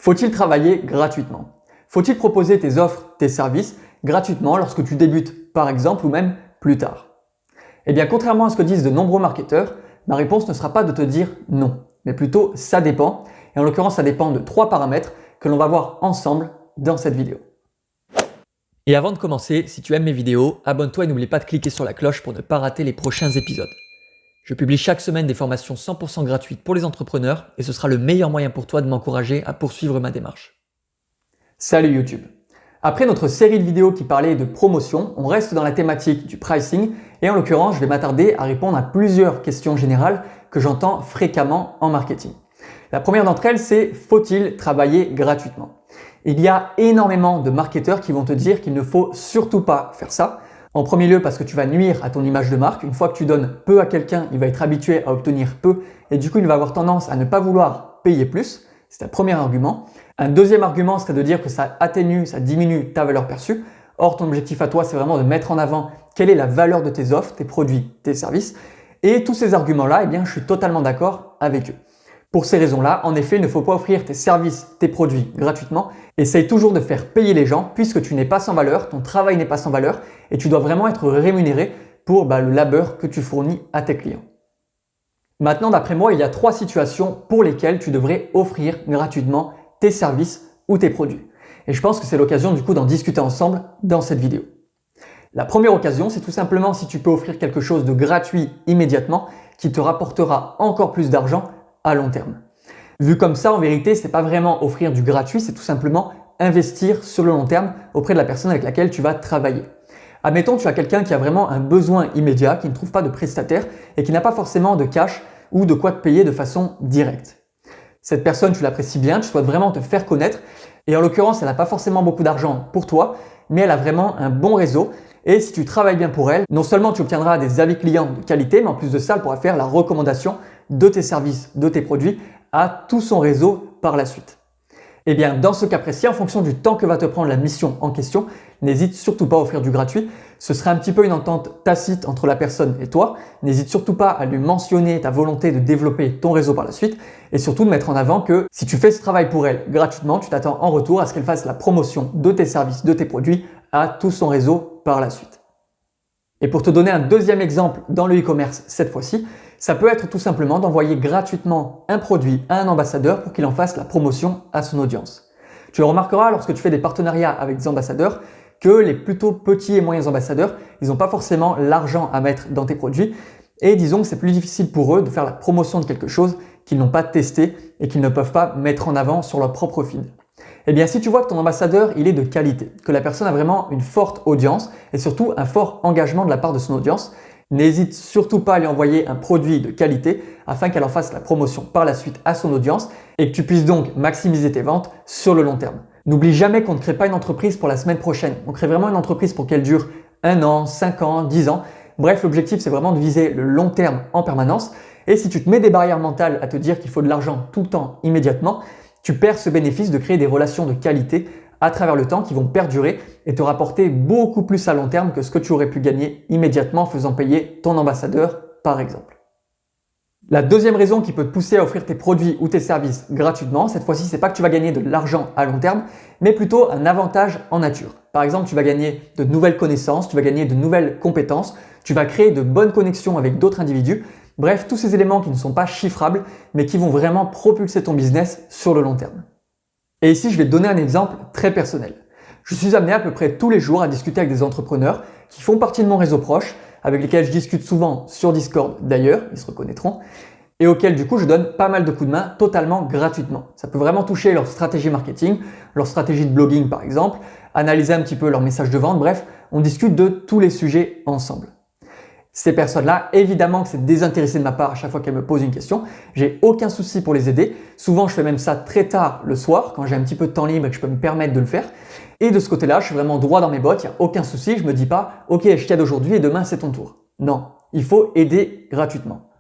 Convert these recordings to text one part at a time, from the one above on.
Faut-il travailler gratuitement? Faut-il proposer tes offres, tes services gratuitement lorsque tu débutes par exemple ou même plus tard? Eh bien contrairement à ce que disent de nombreux marketeurs, ma réponse ne sera pas de te dire non, mais plutôt ça dépend. Et en l'occurrence ça dépend de 3 paramètres que l'on va voir ensemble dans cette vidéo. Et avant de commencer, si tu aimes mes vidéos, abonne-toi et n'oublie pas de cliquer sur la cloche pour ne pas rater les prochains épisodes. Je publie chaque semaine des formations 100% gratuites pour les entrepreneurs et ce sera le meilleur moyen pour toi de m'encourager à poursuivre ma démarche. Salut YouTube! Après notre série de vidéos qui parlait de promotion, on reste dans la thématique du pricing et en l'occurrence, je vais m'attarder à répondre à plusieurs questions générales que j'entends fréquemment en marketing. La première d'entre elles, c'est faut-il travailler gratuitement? Il y a énormément de marketeurs qui vont te dire qu'il ne faut surtout pas faire ça. En premier lieu parce que tu vas nuire à ton image de marque. Une fois que tu donnes peu à quelqu'un, il va être habitué à obtenir peu et du coup il va avoir tendance à ne pas vouloir payer plus. C'est un premier argument. Un deuxième argument serait de dire que ça atténue, ça diminue ta valeur perçue. Or ton objectif à toi c'est vraiment de mettre en avant quelle est la valeur de tes offres, tes produits, tes services. Et tous ces arguments-là, eh bien je suis totalement d'accord avec eux. Pour ces raisons-là, en effet, il ne faut pas offrir tes services, tes produits gratuitement. Essaye toujours de faire payer les gens puisque tu n'es pas sans valeur, ton travail n'est pas sans valeur et tu dois vraiment être rémunéré pour le labeur que tu fournis à tes clients. Maintenant, d'après moi, il y a 3 situations pour lesquelles tu devrais offrir gratuitement tes services ou tes produits. Et je pense que c'est l'occasion du coup d'en discuter ensemble dans cette vidéo. La première occasion, c'est tout simplement si tu peux offrir quelque chose de gratuit immédiatement qui te rapportera encore plus d'argent à long terme. Vu comme ça, en vérité, c'est pas vraiment offrir du gratuit, c'est tout simplement investir sur le long terme auprès de la personne avec laquelle tu vas travailler. Admettons, tu as quelqu'un qui a vraiment un besoin immédiat, qui ne trouve pas de prestataire et qui n'a pas forcément de cash ou de quoi te payer de façon directe. Cette personne, tu l'apprécies bien, tu souhaites vraiment te faire connaître et en l'occurrence, elle n'a pas forcément beaucoup d'argent pour toi, mais elle a vraiment un bon réseau. Et si tu travailles bien pour elle, non seulement tu obtiendras des avis clients de qualité, mais en plus de ça, elle pourra faire la recommandation de tes services, de tes produits à tout son réseau par la suite. Et bien, dans ce cas précis, en fonction du temps que va te prendre la mission en question, n'hésite surtout pas à offrir du gratuit. Ce serait un petit peu une entente tacite entre la personne et toi. N'hésite surtout pas à lui mentionner ta volonté de développer ton réseau par la suite et surtout de mettre en avant que si tu fais ce travail pour elle gratuitement, tu t'attends en retour à ce qu'elle fasse la promotion de tes services, de tes produits à tout son réseau par la suite. Et pour te donner un deuxième exemple dans le e-commerce cette fois-ci, ça peut être tout simplement d'envoyer gratuitement un produit à un ambassadeur pour qu'il en fasse la promotion à son audience. Tu le remarqueras lorsque tu fais des partenariats avec des ambassadeurs que les plutôt petits et moyens ambassadeurs, ils n'ont pas forcément l'argent à mettre dans tes produits et disons que c'est plus difficile pour eux de faire la promotion de quelque chose qu'ils n'ont pas testé et qu'ils ne peuvent pas mettre en avant sur leur propre feed. Eh bien, si tu vois que ton ambassadeur, il est de qualité, que la personne a vraiment une forte audience et surtout un fort engagement de la part de son audience, n'hésite surtout pas à lui envoyer un produit de qualité afin qu'elle en fasse la promotion par la suite à son audience et que tu puisses donc maximiser tes ventes sur le long terme. N'oublie jamais qu'on ne crée pas une entreprise pour la semaine prochaine. On crée vraiment une entreprise pour qu'elle dure 1 an, 5 ans, 10 ans. Bref, l'objectif, c'est vraiment de viser le long terme en permanence. Et si tu te mets des barrières mentales à te dire qu'il faut de l'argent tout le temps, immédiatement, tu perds ce bénéfice de créer des relations de qualité à travers le temps qui vont perdurer et te rapporter beaucoup plus à long terme que ce que tu aurais pu gagner immédiatement en faisant payer ton ambassadeur par exemple. La deuxième raison qui peut te pousser à offrir tes produits ou tes services gratuitement, cette fois-ci, c'est pas que tu vas gagner de l'argent à long terme, mais plutôt un avantage en nature. Par exemple, tu vas gagner de nouvelles connaissances, tu vas gagner de nouvelles compétences, tu vas créer de bonnes connexions avec d'autres individus. Bref, tous ces éléments qui ne sont pas chiffrables, mais qui vont vraiment propulser ton business sur le long terme. Et ici, je vais te donner un exemple très personnel. Je suis amené à peu près tous les jours à discuter avec des entrepreneurs qui font partie de mon réseau proche, avec lesquels je discute souvent sur Discord d'ailleurs, ils se reconnaîtront, et auxquels du coup je donne pas mal de coups de main totalement gratuitement. Ça peut vraiment toucher leur stratégie marketing, leur stratégie de blogging par exemple, analyser un petit peu leur message de vente, bref, on discute de tous les sujets ensemble. Ces personnes-là, évidemment que c'est désintéressé de ma part à chaque fois qu'elles me posent une question. J'ai aucun souci pour les aider. Souvent, je fais même ça très tard le soir quand j'ai un petit peu de temps libre et que je peux me permettre de le faire. Et de ce côté-là, je suis vraiment droit dans mes bottes, il n'y a aucun souci. Je me dis pas, ok, je t'aide aujourd'hui et demain c'est ton tour. Non, il faut aider gratuitement.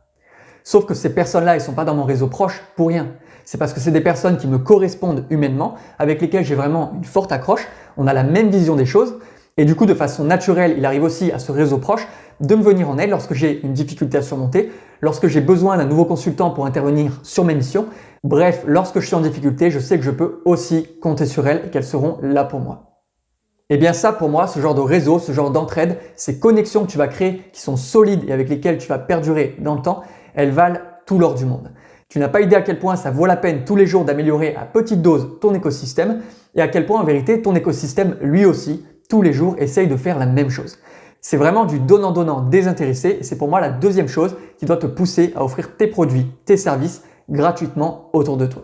Sauf que ces personnes-là, elles sont pas dans mon réseau proche pour rien. C'est parce que c'est des personnes qui me correspondent humainement, avec lesquelles j'ai vraiment une forte accroche. On a la même vision des choses. Et du coup, de façon naturelle, il arrive aussi à ce réseau proche de me venir en aide lorsque j'ai une difficulté à surmonter, lorsque j'ai besoin d'un nouveau consultant pour intervenir sur mes missions. Bref, lorsque je suis en difficulté, je sais que je peux aussi compter sur elles et qu'elles seront là pour moi. Et bien ça, pour moi, ce genre de réseau, ce genre d'entraide, ces connexions que tu vas créer qui sont solides et avec lesquelles tu vas perdurer dans le temps, elles valent tout l'or du monde. Tu n'as pas idée à quel point ça vaut la peine tous les jours d'améliorer à petite dose ton écosystème et à quel point en vérité ton écosystème lui aussi, tous les jours, essaye de faire la même chose. C'est vraiment du donnant-donnant désintéressé et c'est pour moi la deuxième chose qui doit te pousser à offrir tes produits, tes services gratuitement autour de toi.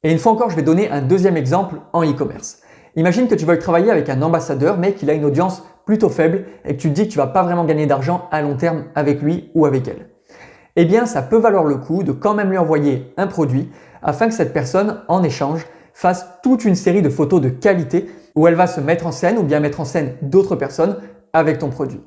Et une fois encore, je vais donner un deuxième exemple en e-commerce. Imagine que tu veuilles travailler avec un ambassadeur mais qu'il a une audience plutôt faible et que tu te dis que tu vas pas vraiment gagner d'argent à long terme avec lui ou avec elle. Eh bien, ça peut valoir le coup de quand même lui envoyer un produit afin que cette personne, en échange, fasse toute une série de photos de qualité où elle va se mettre en scène ou bien mettre en scène d'autres personnes avec ton produit.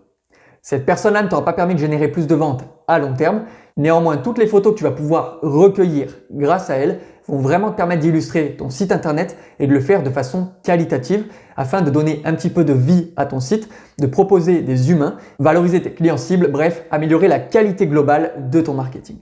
Cette personne-là ne t'aura pas permis de générer plus de ventes à long terme. Néanmoins, toutes les photos que tu vas pouvoir recueillir grâce à elle vont vraiment te permettre d'illustrer ton site internet et de le faire de façon qualitative afin de donner un petit peu de vie à ton site, de proposer des humains, valoriser tes clients cibles, bref, améliorer la qualité globale de ton marketing.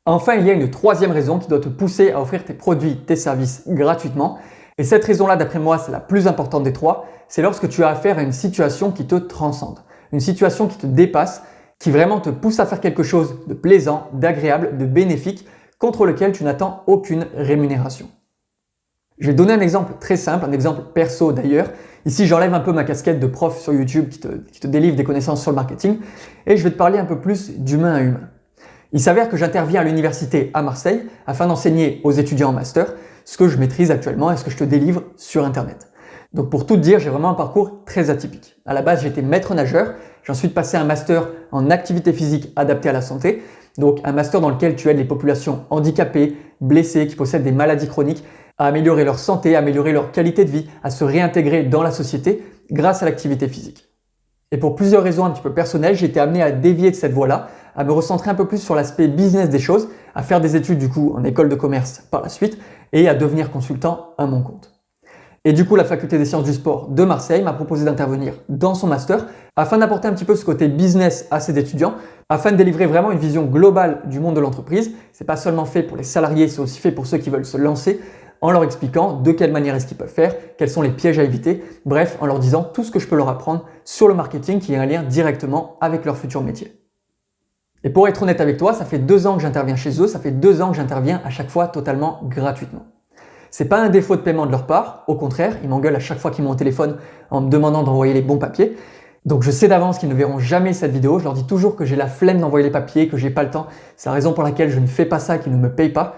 Enfin, il y a une troisième raison qui doit te pousser à offrir tes produits, tes services gratuitement. Et cette raison-là, d'après moi, c'est la plus importante des trois. C'est lorsque tu as affaire à une situation qui te transcende, une situation qui te dépasse, qui vraiment te pousse à faire quelque chose de plaisant, d'agréable, de bénéfique, contre lequel tu n'attends aucune rémunération. Je vais te donner un exemple très simple, un exemple perso d'ailleurs. Ici, j'enlève un peu ma casquette de prof sur YouTube qui te délivre des connaissances sur le marketing et je vais te parler un peu plus d'humain à humain. Il s'avère que j'interviens à l'université à Marseille afin d'enseigner aux étudiants en master ce que je maîtrise actuellement et ce que je te délivre sur Internet. Donc pour tout te dire, j'ai vraiment un parcours très atypique. À la base, j'étais maître nageur, j'ai ensuite passé un master en activité physique adaptée à la santé, donc un master dans lequel tu aides les populations handicapées, blessées, qui possèdent des maladies chroniques, à améliorer leur santé, à améliorer leur qualité de vie, à se réintégrer dans la société grâce à l'activité physique. Et pour plusieurs raisons un petit peu personnelles, j'ai été amené à dévier de cette voie-là, à me recentrer un peu plus sur l'aspect business des choses, à faire des études du coup en école de commerce par la suite et à devenir consultant à mon compte. Et du coup, la faculté des sciences du sport de Marseille m'a proposé d'intervenir dans son master afin d'apporter un petit peu ce côté business à ses étudiants, afin de délivrer vraiment une vision globale du monde de l'entreprise. C'est pas seulement fait pour les salariés, c'est aussi fait pour ceux qui veulent se lancer, en leur expliquant de quelle manière est-ce qu'ils peuvent faire, quels sont les pièges à éviter, bref, en leur disant tout ce que je peux leur apprendre sur le marketing qui a un lien directement avec leur futur métier. Et pour être honnête avec toi, ça fait 2 ans que j'interviens chez eux, ça fait 2 ans que j'interviens à chaque fois totalement gratuitement. C'est pas un défaut de paiement de leur part, au contraire, ils m'engueulent à chaque fois qu'ils m'ont au téléphone en me demandant d'envoyer les bons papiers. Donc je sais d'avance qu'ils ne verront jamais cette vidéo, je leur dis toujours que j'ai la flemme d'envoyer les papiers, que j'ai pas le temps. C'est la raison pour laquelle je ne fais pas ça, qu'ils ne me payent pas.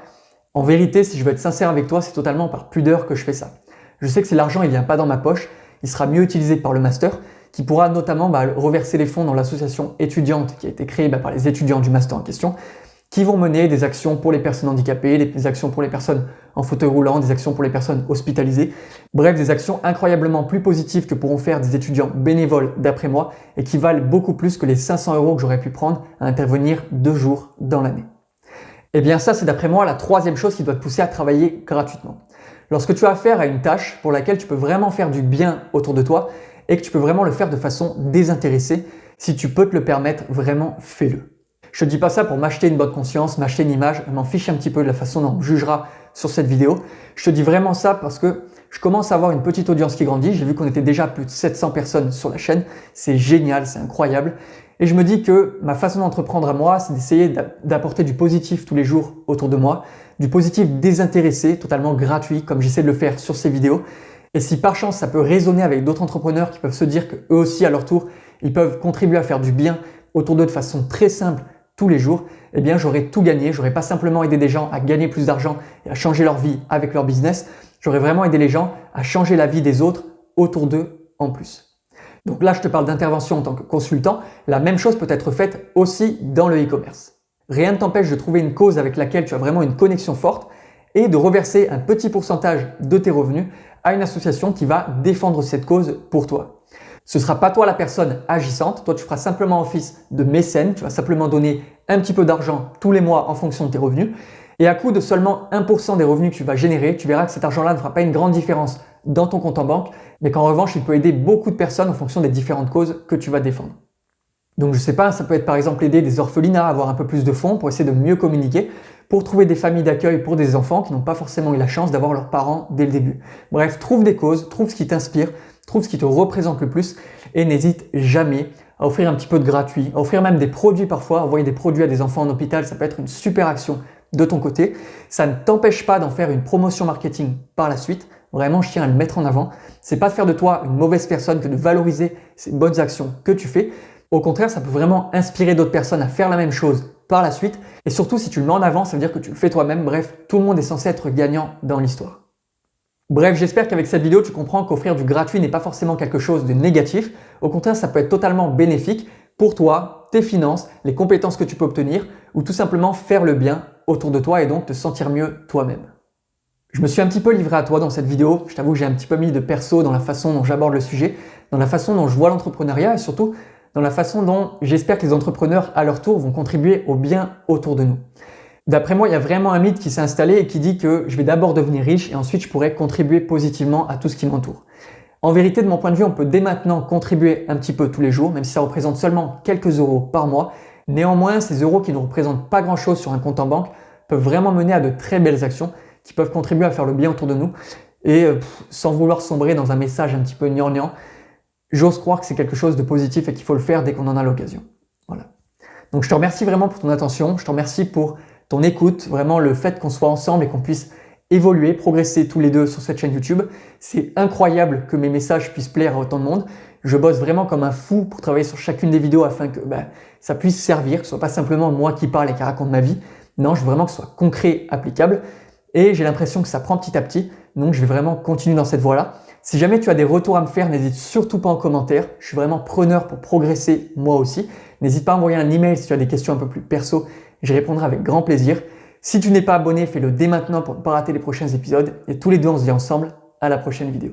En vérité, si je veux être sincère avec toi, c'est totalement par pudeur que je fais ça. Je sais que si l'argent il vient pas dans ma poche, il sera mieux utilisé par le master, qui pourra notamment reverser les fonds dans l'association étudiante qui a été créée par les étudiants du master en question, qui vont mener des actions pour les personnes handicapées, des actions pour les personnes en fauteuil roulant, des actions pour les personnes hospitalisées. Bref, des actions incroyablement plus positives que pourront faire des étudiants bénévoles d'après moi et qui valent beaucoup plus que les 500 € que j'aurais pu prendre à intervenir 2 jours dans l'année. Et bien ça, c'est d'après moi la troisième chose qui doit te pousser à travailler gratuitement. Lorsque tu as affaire à une tâche pour laquelle tu peux vraiment faire du bien autour de toi et que tu peux vraiment le faire de façon désintéressée, si tu peux te le permettre, vraiment fais-le. Je te dis pas ça pour m'acheter une bonne conscience, m'acheter une image, je m'en fiche un petit peu de la façon dont on me jugera sur cette vidéo. Je te dis vraiment ça parce que je commence à avoir une petite audience qui grandit. J'ai vu qu'on était déjà plus de 700 personnes sur la chaîne. C'est génial, c'est incroyable. Et je me dis que ma façon d'entreprendre à moi, c'est d'essayer d'apporter du positif tous les jours autour de moi, du positif désintéressé, totalement gratuit, comme j'essaie de le faire sur ces vidéos. Et si par chance ça peut résonner avec d'autres entrepreneurs qui peuvent se dire qu'eux aussi à leur tour, ils peuvent contribuer à faire du bien autour d'eux de façon très simple, tous les jours, eh bien j'aurais tout gagné. J'aurais pas simplement aidé des gens à gagner plus d'argent et à changer leur vie avec leur business. J'aurais vraiment aidé les gens à changer la vie des autres autour d'eux en plus. Donc là, je te parle d'intervention en tant que consultant. La même chose peut être faite aussi dans le e-commerce. Rien ne t'empêche de trouver une cause avec laquelle tu as vraiment une connexion forte et de reverser un petit pourcentage de tes revenus à une association qui va défendre cette cause pour toi. Ce ne sera pas toi la personne agissante, toi tu feras simplement office de mécène, tu vas simplement donner un petit peu d'argent tous les mois en fonction de tes revenus et à coût de seulement 1% des revenus que tu vas générer, tu verras que cet argent-là ne fera pas une grande différence dans ton compte en banque, mais qu'en revanche il peut aider beaucoup de personnes en fonction des différentes causes que tu vas défendre. Donc je sais pas, ça peut être par exemple aider des orphelinats à avoir un peu plus de fonds pour essayer de mieux communiquer, pour trouver des familles d'accueil pour des enfants qui n'ont pas forcément eu la chance d'avoir leurs parents dès le début. Bref, trouve des causes, trouve ce qui t'inspire, trouve ce qui te représente le plus et n'hésite jamais à offrir un petit peu de gratuit, à offrir même des produits parfois, envoyer des produits à des enfants en hôpital, ça peut être une super action de ton côté. Ça ne t'empêche pas d'en faire une promotion marketing par la suite. Vraiment, je tiens à le mettre en avant. C'est pas de faire de toi une mauvaise personne que de valoriser ces bonnes actions que tu fais. Au contraire, ça peut vraiment inspirer d'autres personnes à faire la même chose par la suite. Et surtout, si tu le mets en avant, ça veut dire que tu le fais toi-même. Bref, tout le monde est censé être gagnant dans l'histoire. Bref, j'espère qu'avec cette vidéo, tu comprends qu'offrir du gratuit n'est pas forcément quelque chose de négatif. Au contraire, ça peut être totalement bénéfique pour toi, tes finances, les compétences que tu peux obtenir ou tout simplement faire le bien autour de toi et donc te sentir mieux toi-même. Je me suis un petit peu livré à toi dans cette vidéo. Je t'avoue que j'ai un petit peu mis de perso dans la façon dont j'aborde le sujet, dans la façon dont je vois l'entrepreneuriat et surtout dans la façon dont j'espère que les entrepreneurs à leur tour vont contribuer au bien autour de nous. D'après moi, il y a vraiment un mythe qui s'est installé et qui dit que je vais d'abord devenir riche et ensuite je pourrai contribuer positivement à tout ce qui m'entoure. En vérité, de mon point de vue, on peut dès maintenant contribuer un petit peu tous les jours, même si ça représente seulement quelques euros par mois. Néanmoins, ces euros qui ne représentent pas grand-chose sur un compte en banque peuvent vraiment mener à de très belles actions qui peuvent contribuer à faire le bien autour de nous. Et sans vouloir sombrer dans un message un petit peu gnangnan, j'ose croire que c'est quelque chose de positif et qu'il faut le faire dès qu'on en a l'occasion. Voilà. Donc je te remercie vraiment pour ton attention, je te remercie pour ton écoute, vraiment le fait qu'on soit ensemble et qu'on puisse évoluer, progresser tous les deux sur cette chaîne YouTube. C'est incroyable que mes messages puissent plaire à autant de monde. Je bosse vraiment comme un fou pour travailler sur chacune des vidéos afin que ça puisse servir, que ce soit pas simplement moi qui parle et qui raconte ma vie. Non, je veux vraiment que ce soit concret, applicable. Et j'ai l'impression que ça prend petit à petit. Donc je vais vraiment continuer dans cette voie-là. Si jamais tu as des retours à me faire, n'hésite surtout pas en commentaire. Je suis vraiment preneur pour progresser moi aussi. N'hésite pas à envoyer un email si tu as des questions un peu plus perso. J'y répondrai avec grand plaisir. Si tu n'es pas abonné, fais-le dès maintenant pour ne pas rater les prochains épisodes. Et tous les deux, on se dit ensemble à la prochaine vidéo.